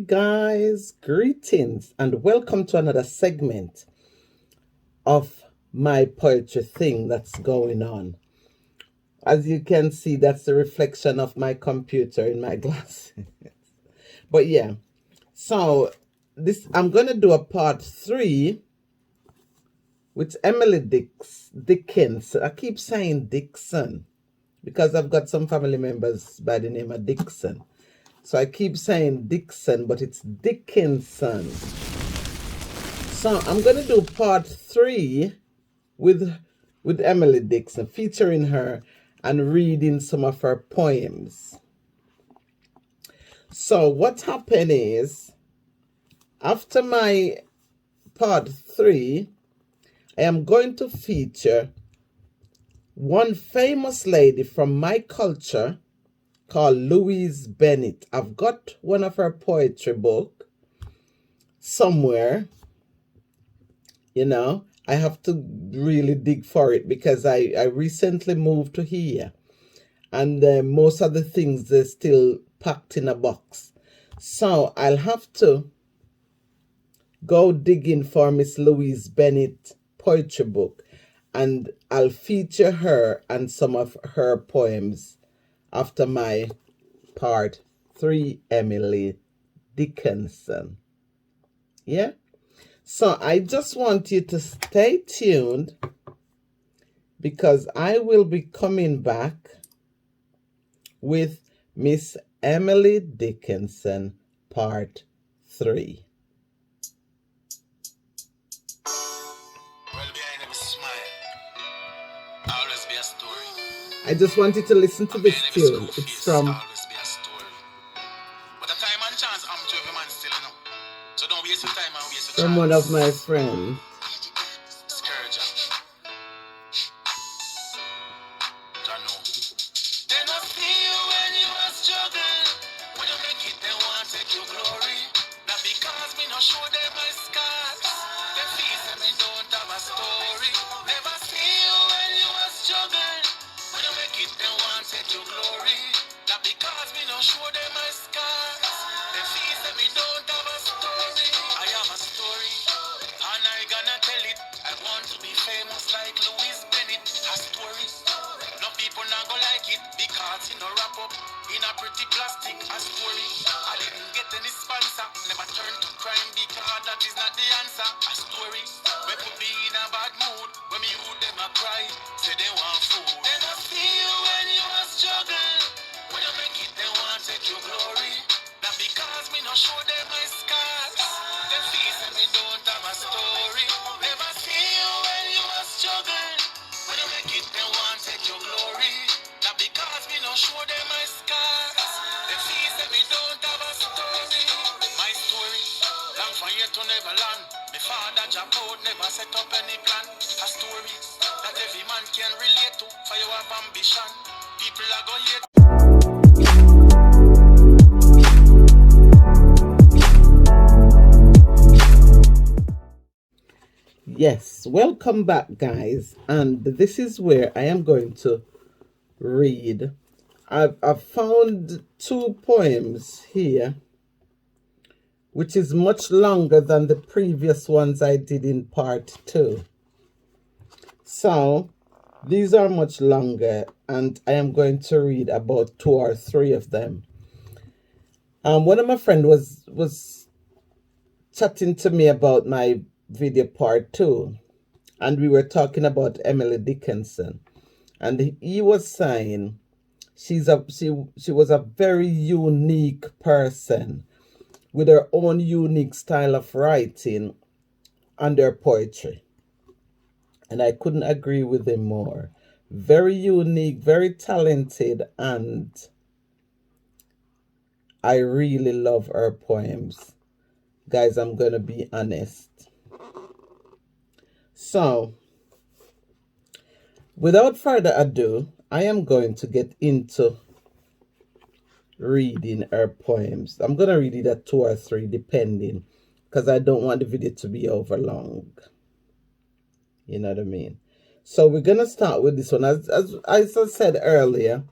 guys, greetings and welcome to another segment of my poetry thing that's going on. As you can see, that's the reflection of my computer in my glasses. But yeah, so this I'm gonna do a part 3 with Emily Dickinson. I keep saying Dixon because I've got some family members by the name of Dixon. So I keep saying Dixon, but it's Dickinson. So I'm going to do part 3 with Emily Dickinson, featuring her and reading some of her poems. So what happened is, after my part 3, I am going to feature one famous lady from my culture called Louise Bennett. I've got one of her poetry book somewhere. You know, I have to really dig for it because I recently moved to here, and most of the things they're still packed in a box. So I'll have to go digging for Miss Louise Bennett poetry book, and I'll feature her and some of her poems after my part 3, Emily Dickinson. Yeah? So I just want you to stay tuned because I will be coming back with Miss Emily Dickinson part 3. Well, behind every smile, always be a story. I just want you to listen to this tune. It's from Always be a story. But the time and chance I'm to every man still enough. So don't waste your time and waste your chance. from one of my friends. Scourge. Don't know. They not see you when you are struggling. When you make it, they want to take your glory. Not because me not show them my scars. They feel that me don't have a story. Never see you when you are struggling. When you make it, they want to take your glory. Not because me not show them my scars. They feel that me don't have a story. I have a story, and I gonna tell it. I want to be famous like Louise Bennett. A story. No people not go like it because you know wrap up in a pretty plastic. A story. I didn't get any sponsor. Never turn to crime because that is not the answer. A story. We put me in a bad mood when me youth them a cry. Say they want food. They not see you when you are struggling. When you make it, they want to take your glory. Not because me not show them my scars. They feel that me don't have a story. Never see you when you are struggling. When you make it, they want to take your glory. Not because me not show them my scars. They feel that me don't have a story. My story, long from here to Neverland. My father Jack out never set up any plan. A story that every man can relate to. For you have ambition. People are going hate. Yes, welcome back, guys. And this is where I am going to read. I've found 2 poems here, which is much longer than the previous ones I did in part 2. So these are much longer, and I am going to read about 2 or 3 of them. One of my friends was chatting to me about my video part 2, and we were talking about Emily Dickinson, and he was saying she was a very unique person with her own unique style of writing and her poetry, and I couldn't agree with him more. Very unique, very talented, and I really love her poems. Guys, I'm gonna be honest. So, without further ado, I am going to get into reading her poems. I'm going to read it at 2 or 3 depending, because I don't want the video to be over long. You know what I mean? So we're going to start with this one. As I said earlier,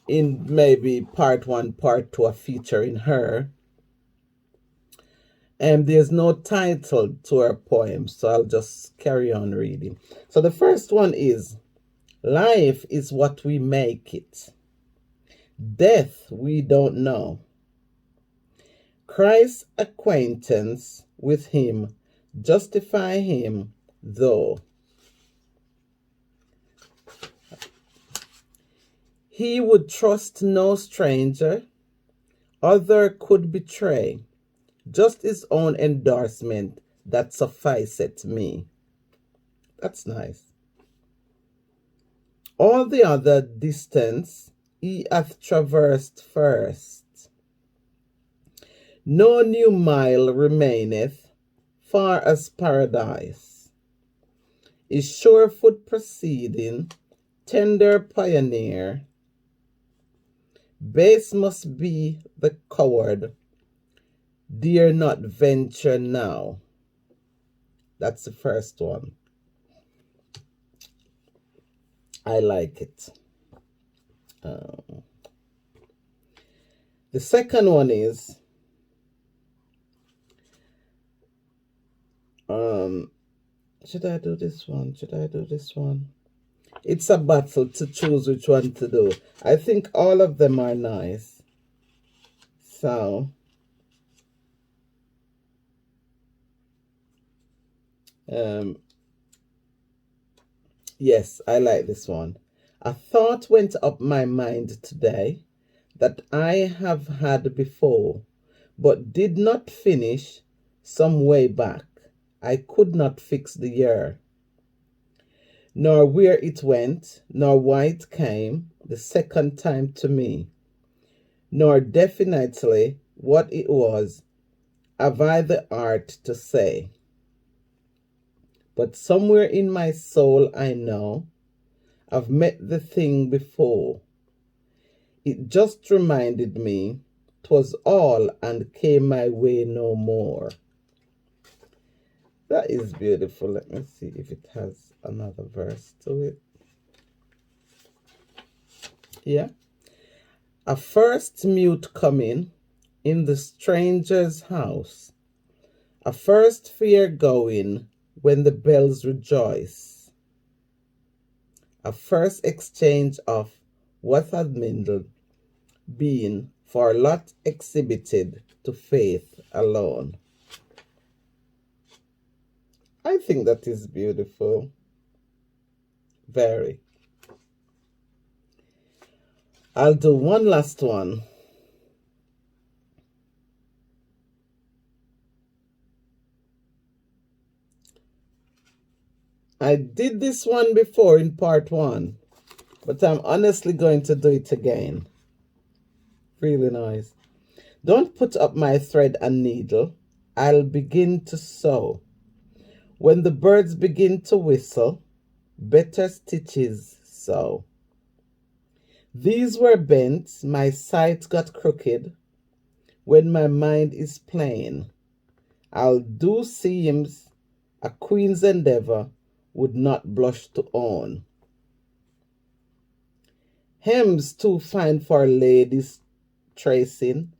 in maybe part 1, part 2, a featuring her. And there's no title to her poem, so I'll just carry on reading. So the first one is, life is what we make it. Death we don't know. Christ's acquaintance with him justify him, though he would trust no stranger, other could betray, just his own endorsement that sufficeth me. That's nice. All the other distance he hath traversed first. No new mile remaineth, far as paradise. His sure foot proceeding, tender pioneer. Base must be the coward, dare not venture now. That's the first one. I like it. The second one is, should I do this one? Should I do this one? It's a battle to choose which one to do. I think all of them are nice. So, yes, I like this one. A thought went up my mind today that I have had before, but did not finish some way back. I could not fix the year, nor where it went, nor why it came the second time to me, nor definitely what it was, have I the art to say. But somewhere in my soul I know I've met the thing before. It just reminded me 'twas all and came my way no more. That is beautiful. Let me see if it has another verse to it. Yeah. A first mute coming in the stranger's house. A first fear going when the bells rejoice. A first exchange of what had mingled been for lot exhibited to faith alone. I think that is beautiful. Very. I'll do one last one. I did this one before in part 1, but I'm honestly going to do it again. Really nice. Don't put up my thread and needle. I'll begin to sew. When the birds begin to whistle, better stitches sew. These were bent, my sight got crooked. When my mind is plain, I'll do seams a queen's endeavor would not blush to own. Hems too fine for ladies tracing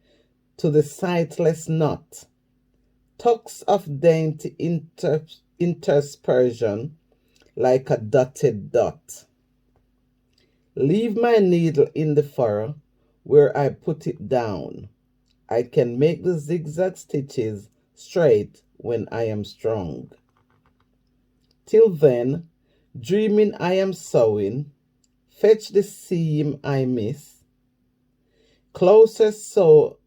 to the sightless knot. Tucks of dainty interspersion like a dotted dot. Leave my needle in the furrow where I put it down. I can make the zigzag stitches straight when I am strong. Till then, dreaming I am sewing, fetch the seam I miss. Closer so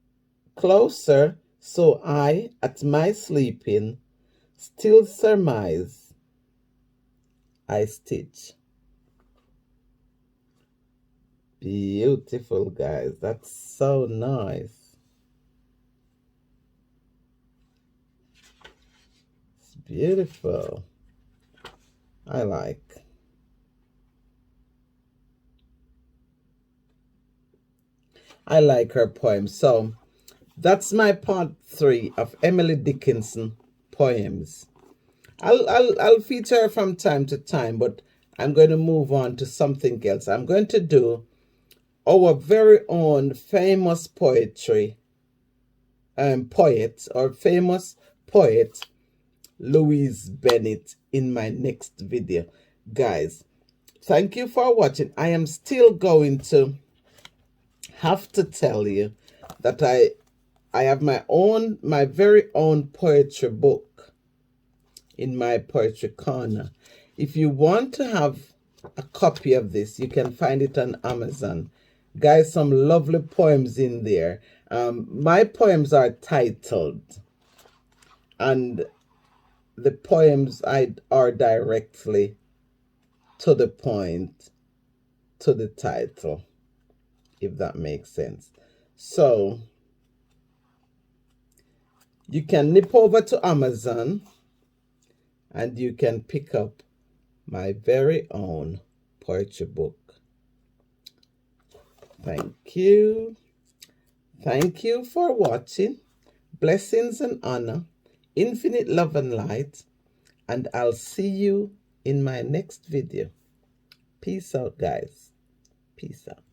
I, at my sleeping, still surmise I stitch. Beautiful, guys. That's so nice. It's beautiful. I like her poem. So that's my part 3 of Emily Dickinson poems. I'll feature her from time to time, but I'm going to move on to something else. I'm going to do our very own famous poet or famous poet Louise Bennett in my next video. Guys, thank you for watching. I am still going to have to tell you that I have my very own poetry book in my poetry corner. If you want to have a copy of this, you can find it on Amazon. Guys, some lovely poems in there. My poems are titled, and the poems are directly to the point, to the title, if that makes sense. So you can nip over to Amazon and you can pick up my very own poetry book. Thank you. Thank you for watching. Blessings and honor, infinite love and light, and I'll see you in my next video. Peace out, guys. Peace out.